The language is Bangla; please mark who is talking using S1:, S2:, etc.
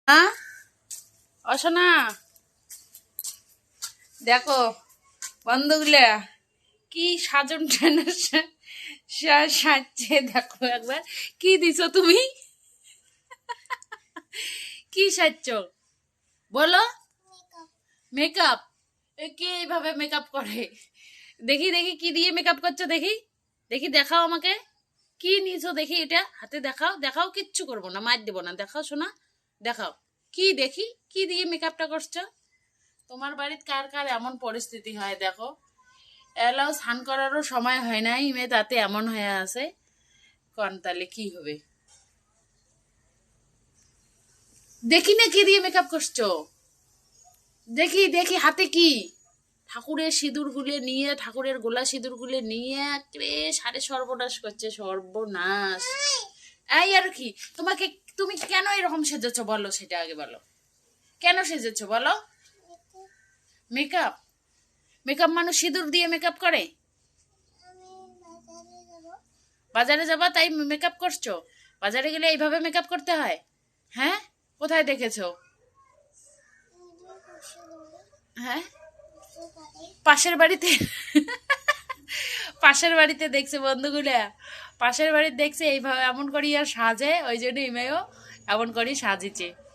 S1: হ্যাঁ অসনা দেখো বন্ধুগুলা কি সাজন সাজছে দেখো একবার কি দিছো তুমি কি সাজছো বলো মেকআপ কে এইভাবে মেকআপ করে দেখি দেখি কি দিয়ে মেকআপ করছো দেখি দেখি দেখাও আমাকে কি নিয়েছো দেখি এটা হাতে দেখাও দেখাও কিচ্ছু করবো না মার দেবো না দেখাও শোনা দেখাও কি দেখি কি দিয়ে মেকআপটা করছো তোমার বাড়িতে কার কার এমন পরিস্থিতি হয় দেখো এলাও স্নান করারও সময় হয় নাই মেয়ে তাতে এমন হয়ে আছে কোন তাহলে কি হবে দেখি না কি দিয়ে মেকআপ করছো দেখি দেখি হাতে কি ঠাকুরের সিঁদুর গুলে নিয়ে ঠাকুরের গোলা সিঁদুর গুলে নিয়ে একেবারে সারে সর্বনাশ করছে সর্বনাশ এই আর কি তোমাকে তুমি কেন এরকম সেজেছো বলো সেটা আগে বলো কেন সেজেছো বলো মেকআপ মেকআপ মানুষ সিঁদুর দিয়ে মেকআপ করে বাজারে যাবা তাই মেকআপ করছো বাজারে গেলে এইভাবে মেকআপ করতে হয় হ্যাঁ কোথায় দেখেছো হ্যাঁ পাশের বাড়িতে পাশের বাড়িতে দেখছে বন্ধুগুলা পাশের বাড়িতে দেখছে এইভাবে এমন করি আর সাজে ওই জন্য ইমেও এমন করি সাজিছে